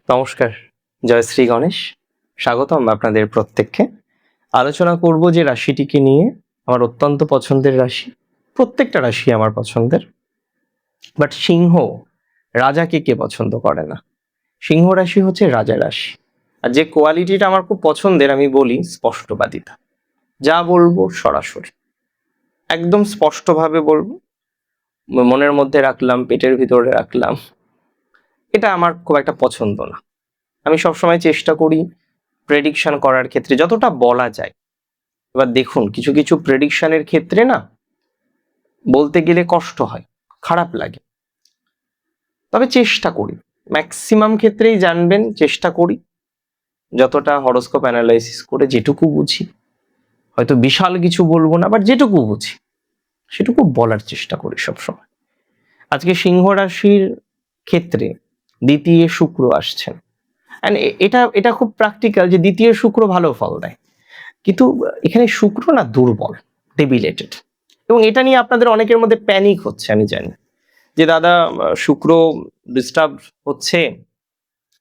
নমস্কার, জয় শ্রী গণেশ। স্বাগতম আপনাদের প্রত্যেককে। আলোচনা করব যে রাশিটিকে নিয়ে, আমার অত্যন্ত পছন্দের রাশি। প্রত্যেকটা রাশি আমার পছন্দের, বাট সিংহ রাজাকে কে পছন্দ করে না? সিংহ রাশি হচ্ছে রাজা রাশি। আর যে কোয়ালিটিটা আমার খুব পছন্দের, আমি বলি স্পষ্টবাদিতা। যা বলবো সরাসরি, একদম স্পষ্টভাবে বলবো, মনের মধ্যে রাখলাম, পেটের ভিতরে রাখলাম, এটা আমার খুব একটা পছন্দ না। আমি সবসময় চেষ্টা করি প্রেডিকশন করার ক্ষেত্রে যতটা বলা যায়। এবার দেখুন, কিছু কিছু প্রেডিকশনের ক্ষেত্রে না বলতে গেলে কষ্ট হয়, খারাপ লাগে, তবে চেষ্টা করি। ম্যাক্সিমাম ক্ষেত্রেই জানবেন চেষ্টা করি যতটা হরোস্কোপ অ্যানালাইসিস করে যেটুকু বুঝি, হয়তো বিশাল কিছু বলবো না, বাট যেটুকু বুঝি সেটুকু বলার চেষ্টা করি সবসময়। আজকে সিংহ রাশির ক্ষেত্রে দ্বিতীয় শুক্র আসছেন, অ্যান্ড এটা এটা খুব প্র্যাকটিক্যাল যে দ্বিতীয় শুক্র ভালো ফল দেয়, কিন্তু এখানে শুক্র না দুর্বল, ডেবিলেটেড। এবং এটা নিয়ে আপনাদের অনেকের মধ্যে প্যানিক হচ্ছে, আমি জানি যে দাদা শুক্র ডিস্টার্ব হচ্ছে,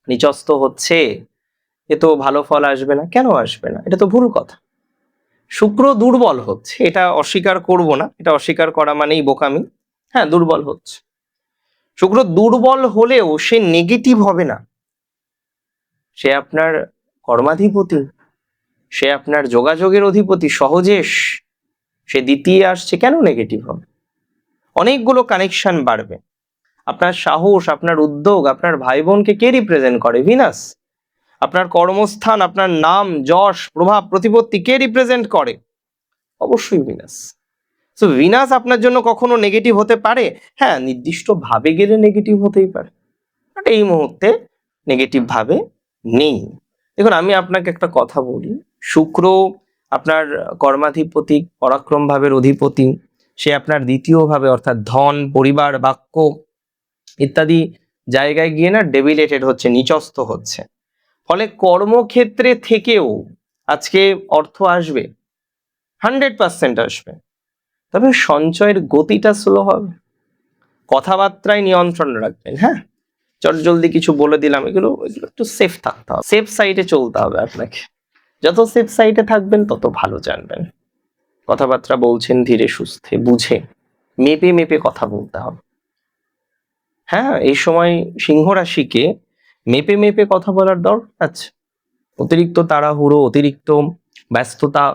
নিচস্ত হচ্ছে, এ তো ভালো ফল আসবে না। কেন আসবে না? এটা তো ভুল কথা। শুক্র দুর্বল হচ্ছে, এটা অস্বীকার করব না, এটা অস্বীকার করা মানেই বোকামি। হ্যাঁ, দুর্বল হচ্ছে। শুক্র দুর্বল হলেও সে নেগেটিভ হবে না। সে আপনার কর্মাধিপতি, সে আপনার যোগাযোগের অধিপতি, সহজেশ, সে দ্বিতীয় আসছে, কেন নেগেটিভ হবে? অনেকগুলো কানেকশন বাড়বে। আপনার সাহস, আপনার উদ্যোগ, আপনার ভাই বোনকে কে রিপ্রেজেন্ট করে? ভিনাস। আপনার কর্মস্থান, আপনার নাম, যশ, প্রভাব, প্রতিপত্তি কে রিপ্রেজেন্ট করে? অবশ্যই ভিনাস। সো ভিনাস আপনার জন্য কখনো নেগেটিভ হতে পারে? হ্যাঁ, নির্দিষ্ট ভাবে গেলে নেগেটিভ হতেই পারে, বাট এই মুহূর্তে নেগেটিভ ভাবে নেই। দেখুন, আমি আপনাকে একটা কথা বলি, শুক্র আপনার কর্মাধিপতি, পরাক্রম ভাবের অধিপতি, সে আপনার দ্বিতীয় ভাবে অর্থাৎ ধন, পরিবার, বাক্য ইত্যাদি জায়গায় গিয়ে না ডেবিলেটেড হচ্ছে, নিচস্ত হচ্ছে। ফলে কর্মক্ষেত্রে থেকেও আজকে অর্থ আসবে, 100% আসবে, তবে সঞ্চয়ের গতিটা স্লো হবে। কথাবার্তায় নিয়ন্ত্রণ রাখবেন। হ্যাঁ, জলদি কিছু বলে দিলাম, এগুলো একটু সেফ থাকতে হবে, সেফ সাইডে চলতে হবে আপনাকে। যত সেফ সাইডে থাকবেন তত ভালো জানবেন। কথাবার্তা বলছেন ধীরে সুস্থে, বুঝে, মেপে মেপে কথা বলতে হবে। হ্যাঁ, এই সময় সিংহ রাশিকে মেপে মেপে কথা বলার দরকার আছে। অতিরিক্ত তাড়াহুড়ো, অতিরিক্ত ব্যস্ততা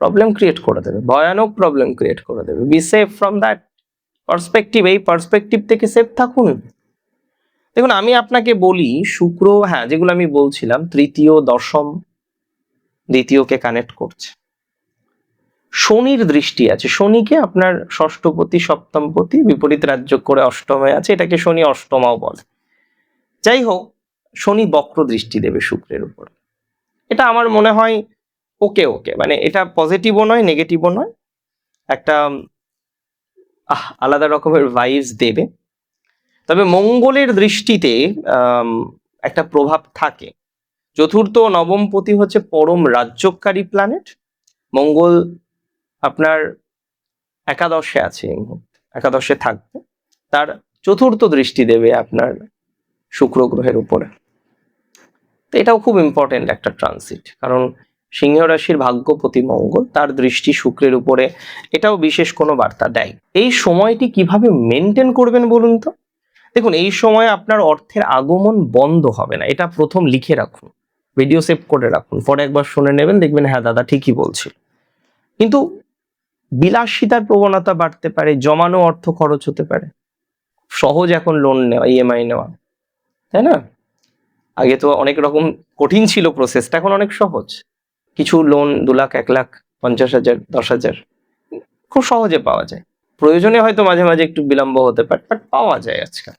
প্রবলেম ক্রিয়েট করে দেবে, ভয়ানক প্রবলেম ক্রিয়েট করে দেবে। Be safe from that perspective. এই পার্সপেক্টিভ থেকে সেফ থাকুন। দেখুন, আমি আপনাকে বলি, শুক্র, হ্যাঁ, যেগুলো আমি বলছিলাম, তৃতীয়, দশম, দ্বিতীয়কে কানেক্ট করছে। শনির দৃষ্টি আছে, শনিকে আপনার ষষ্ঠপতি, সপ্তমপতি, বিপরীত রাজ্য করে অষ্টমে আছে, এটাকে শনি অষ্টমাও বলে। যাই হোক, শনি বক্র দৃষ্টি দেবে শুক্রের উপর। এটা আমার মনে হয় ওকে ওকে, মানে এটা পজিটিভও নয়, নেগেটিভও নয়, একটা আলাদা রকমের ভাইবস দেবে। তবে মঙ্গলের দৃষ্টিতে একটা প্রভাব থাকে। চতুর্থ ও নবমপতি হচ্ছে পরম রাজ্যকারী প্ল্যানেট। মঙ্গল আপনার একাদশে আছে, এই মুহূর্তে একাদশে থাকবে, তার চতুর্থ দৃষ্টি দেবে আপনার শুক্র গ্রহের উপরে। তো এটাও খুব ইম্পর্টেন্ট একটা ট্রানজিট, কারণ সিংহ রাশির ভাগ্যপতি মঙ্গল, তার দৃষ্টি শুক্রের উপরে, এটাও বিশেষ কোনো বার্তা দেয়। এই সময়টি কিভাবে মেনটেন করবেন বলুন তো? দেখুন, এই সময় আপনার অর্থের আগমন বন্ধ হবে না, এটা প্রথম লিখে রাখুন, ভিডিও সেভ করে রাখুন, পরে একবার শুনে নেবেন, দেখবেন হ্যাঁ দাদা ঠিকই বলছিল। কিন্তু বিলাসিতার প্রবণতা বাড়তে পারে, জমানো অর্থ খরচ হতে পারে। সহজ এখন লোন নেওয়া, ইএমআই নেওয়া, তাই না? আগে তো অনেক রকম কঠিন ছিল প্রসেসটা, এখন অনেক সহজ। কিছু লোন 2 লাখ, 1 লাখ, 50,000, 10,000 খুব সহজে পাওয়া যায়। প্রয়োজনে হয়তো মাঝে মাঝে একটু বিলম্ব হতে পারে, বাট পাওয়া যায় আজকাল।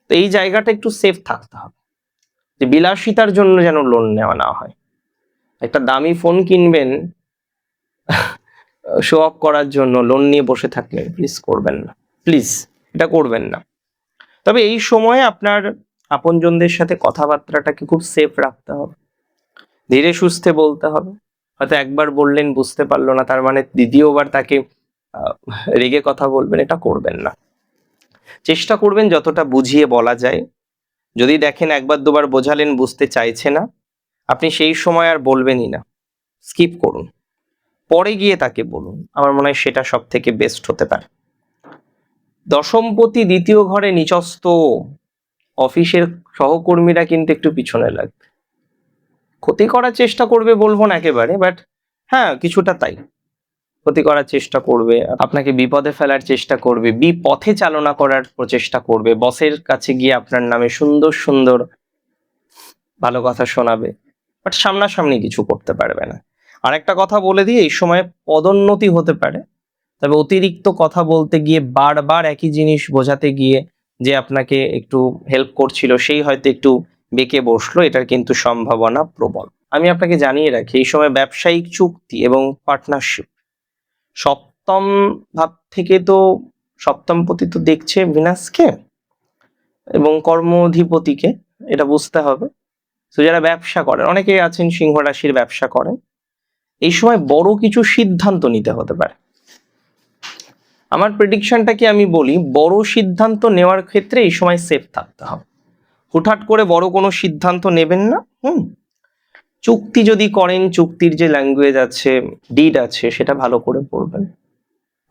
তো এই জায়গাটা একটু সেফ থাকতে হবে, যে বিলাসিতার জন্য যেন লোন নেওয়া না হয়। একটা দামি ফোন কিনবেন শো অফ করার জন্য, লোন নিয়ে বসে থাকলেন, প্লিজ করবেন না, প্লিজ এটা করবেন না। তবে এই সময়ে আপনার আপনজনদের সাথে কথাবার্তাটাকে খুব সেফ রাখতে হবে, ধীরে সুস্থে বলতে হবে। হয়তো একবার বললেন, বুঝতে পারলো না, তার মানে দ্বিতীয়বার তাকে রেগে কথা বলবেন, এটা করবেন না। চেষ্টা করবেন যতটা বুঝিয়ে বলা যায়, যদি দেখেন একবার দুবার বোঝালেন বুঝতে চাইছে না, আপনি সেই সময় আর বলবেনই না, স্কিপ করুন, পরে গিয়ে তাকে বলুন। আমার মনে হয় সেটা সব থেকে বেস্ট হতে পারে। দশমপতি দ্বিতীয় ঘরে নিচস্থ, অফিসের সহকর্মীরা কিন্তু একটু পিছনে লাগবে, ক্ষতি করার চেষ্টা করবে বলবো না একেবারে, বাট হ্যাঁ কিছুটা তাই, ক্ষতি করার চেষ্টা করবে, আপনাকে বিপদে ফেলার চেষ্টা করবে, বিপথে চালনা করার প্রচেষ্টা করবে, বসের কাছে গিয়ে আপনার নামে সুন্দর সুন্দর ভালো কথা শোনাবে, বাট সামনাসামনি কিছু করতে পারবে না। আরেকটা কথা বলে দিই, এই সময় পদোন্নতি হতে পারে, তবে অতিরিক্ত কথা বলতে গিয়ে বারবার একই জিনিস বোঝাতে গিয়ে যে আপনাকে একটু হেল্প করছিল সেই হয়তো একটু বেঁকে বসলো, এটার কিন্তু সম্ভাবনা প্রবল। আমি আপনাকে জানিয়ে রাখি, এই সময় ব্যবসায়িক চুক্তি এবং পার্টনারশিপ, সপ্তম ভাব থেকে তো সপ্তমপতি তো দেখছে বিনাশকে এবং কর্মাধিপতিকে, এটা বুঝতে হবে। তো যারা ব্যবসা করেন, অনেকে আছেন সিংহ রাশির ব্যবসা করেন, এই সময় বড় কিছু সিদ্ধান্ত নিতে হতে পারে। আমার প্রেডিকশনটা কি আমি বলি, বড় সিদ্ধান্ত নেওয়ার ক্ষেত্রে এই সময় সেফ থাকতে হবে, হুটহাট করে বড় কোনো সিদ্ধান্ত নেবেন না। চুক্তি যদি করেন, চুক্তির যে ল্যাঙ্গুয়েজ আছে, ডিড আছে, সেটা ভালো করে পড়বেন,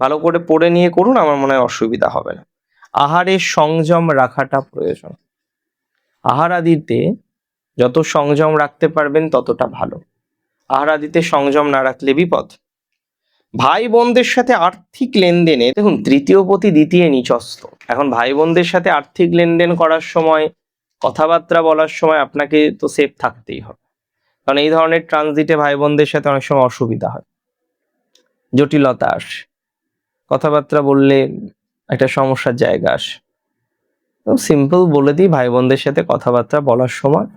ভালো করে পড়ে নিয়ে করুন, আমার মনে হয় অসুবিধা হবে না। আহারে সংযম রাখাটা প্রয়োজন, আহার আদিতে যত সংযম রাখতে পারবেন ততটা ভালো, আহার আদিতে সংযম না রাখলে বিপদ। ভাই বোনদের সাথে আর্থিক লেনদেনে দেখুন, তৃতীয়পতি দ্বিতীয় নিচস্থ, এখন ভাই বোনদের সাথে আর্থিক লেনদেন করার সময়, কথাবার্তা বলার সময় আপনাকে তো সেফ থাকতেই হবে, কারণ এই ধরনের ট্রানজিটে ভাই বোনদের সাথে অনেক সময় অসুবিধা হয়, জটিলতা আসে, কথাবার্তা বললে একটা সমস্যার জায়গা আসে। তো সিম্পল বলে দিই, ভাই বোনদের সাথে কথাবার্তা বলার সময়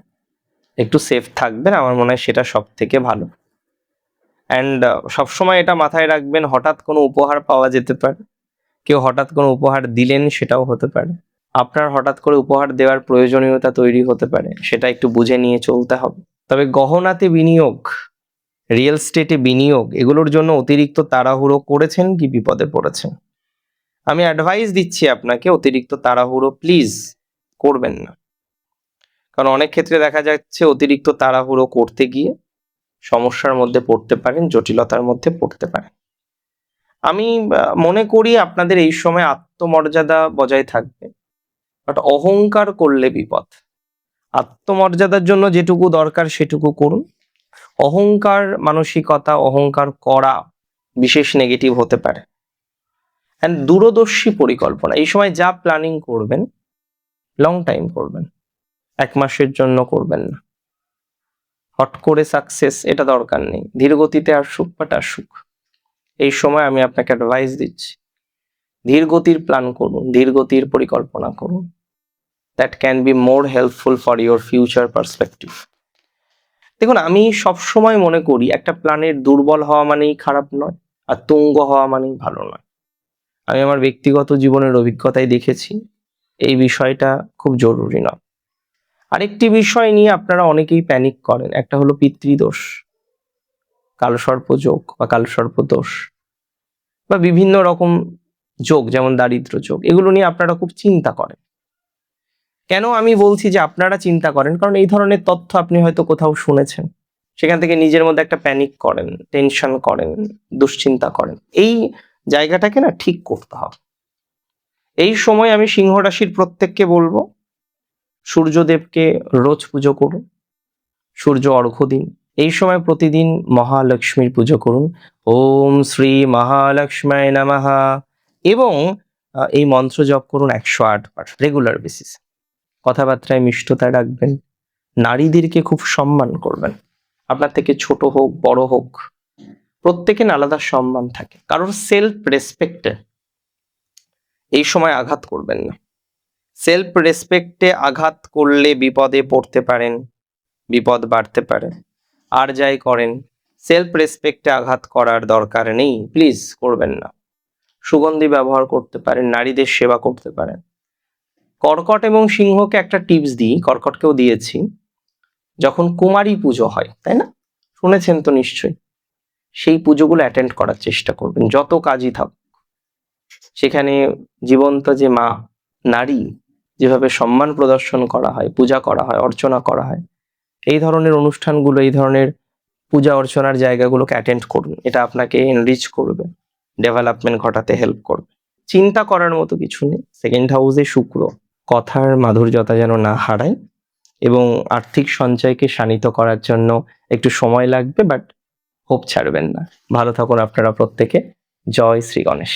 একটু সেফ থাকবেন, আমার মনে হয় সেটা সব থেকে ভালো। অ্যান্ড সবসময় এটা মাথায় রাখবেন, হঠাৎ কোনো উপহার পাওয়া যেতে পারে, কেউ হঠাৎ কোনো উপহার দিলেন, সেটাও হতে পারে, আপনার হঠাৎ করে উপহার দেওয়ার প্রয়োজনীয়তা তৈরি হতে পারে, সেটা একটু বুঝে নিয়ে চলতে হবে। তবে গহনাতে বিনিয়োগ, রিয়েল স্টেটে বিনিয়োগ, এগুলোর জন্য অতিরিক্ত তাড়াহুড়ো করেছেন কি বিপদে পড়েছেন। আমি অ্যাডভাইস দিচ্ছি আপনাকে, অতিরিক্ত তাড়াহুড়ো প্লিজ করবেন না, কারণ অনেক ক্ষেত্রে দেখা যাচ্ছে অতিরিক্ত তাড়াহুড়ো করতে গিয়ে সমস্যার মধ্যে পড়তে পারেন, জটিলতার মধ্যে পড়তে পারেন। আমি মনে করি আপনাদের এই সময় আত্মমর্যাদা বজায় থাকবে, বাট অহংকার করলে বিপদ। আত্মমর্যাদার জন্য যেটুকু দরকার সেটুকু করুন, অহংকার মানসিকতা, অহংকার করা বিশেষ নেগেটিভ হতে পারে। অ্যান্ড দূরদর্শী পরিকল্পনা, এই সময় যা প্ল্যানিং করবেন লং টাইম করবেন, 1 মাসের জন্য করবেন না, হট করে সাকসেস এটা দরকার নেই, ধীর গতিতে আসুক বাট আসুক। এই সময় আমি আপনাকে অ্যাডভাইস দিচ্ছি, ধীর গতির প্ল্যান করুন, ধীর গতির পরিকল্পনা করুন, that can be more helpful for your future perspective. দেখুন, আমি সবসময় মনে করি একটা প্ল্যানের দুর্বল হওয়া মানেই খারাপ নয়, আর তুঙ্গ হওয়া মানেই ভালো নয়। আমি আমার ব্যক্তিগত জীবনের অভিজ্ঞতায় দেখেছি এই বিষয়টা খুব জরুরি নয়। আরেকটি বিষয় নিয়ে আপনারা অনেকেই প্যানিক করেন, একটা হলো পিতৃদোষ, কালসর্প যোগ বা কালসর্প দোষ, বা বিভিন্ন রকম যোগ যেমন দারিদ্র যোগ, এগুলো নিয়ে আপনারা খুব চিন্তা করেন। কেন আমি বলছি যে আপনারা চিন্তা করেন, কারণ এই ধরনের তথ্য আপনি হয়তো কোথাও শুনেছেন, সেখান থেকে নিজের মধ্যে একটা প্যানিক করেন, টেনশন করেন, দুশ্চিন্তা করেন। এই জায়গাটাকে না ঠিক করতে হবে। এই সময় আমি সিংহ রাশির প্রত্যেককে বলবো, সূর্যদেবকে রোজ পুজো করুন, সূর্য অর্ঘ্য দিন। এই সময় প্রতিদিন মহালক্ষ্মীর পুজো করুন, ওম শ্রী মহালক্ষ্মায় নমঃ, এবং এই মন্ত্র জপ করুন 108 বার রেগুলার বেসিস। কথাবার্তায় মিষ্টতা রাখবেন, নারীদেরকে খুব সম্মান করবেন, আপনার থেকে ছোট হোক বড় হোক প্রত্যেকের আলাদা সম্মান থাকে, কারোর সেলফ রেসপেক্টে এই সময় আঘাত করবেন না। সেলফ রেসপেক্টে আঘাত করলে বিপদে পড়তে পারেন, বিপদ বাড়তে পারে। আর যাই করেন, সেলফ রেসপেক্টে আঘাত করার দরকার নেই, প্লিজ করবেন না। সুগন্ধি ব্যবহার করতে পারেন, নারীদের সেবা করতে পারেন। কর্কট এবং সিংহকে একটা টিপস দিই, কর্কটকেও দিয়েছি, যখন কুমারী পুজো হয়, তাই না, শুনেছেন তো নিশ্চয়ই, সেই পুজোগুলো অ্যাটেন্ড করার চেষ্টা করবেন, যত কাজই থাকুক। সেখানে জীবন্ত যে মা নারী, যেভাবে সম্মান প্রদর্শন করা হয়, পূজা করা হয়, অর্চনা করা হয়, এই ধরনের অনুষ্ঠানগুলো, এই ধরনের পূজা অর্চনার জায়গাগুলোকে অ্যাটেন্ড করুন। এটা আপনাকে এনরিচ করবে, ডেভেলপমেন্ট ঘটাতে হেল্প করবে। চিন্তা করার মতো কিছু নেই। সেকেন্ড হাউসে শুক্র কথার মাধুর্যতা যেন না হারায়, এবং আর্থিক সঞ্চয়কে শানিত করার জন্য একটু সময় লাগবে, বাট হোপ ছাড়বেন না। ভালো থাকুন আপনারা প্রত্যেকে। জয় শ্রী গণেশ।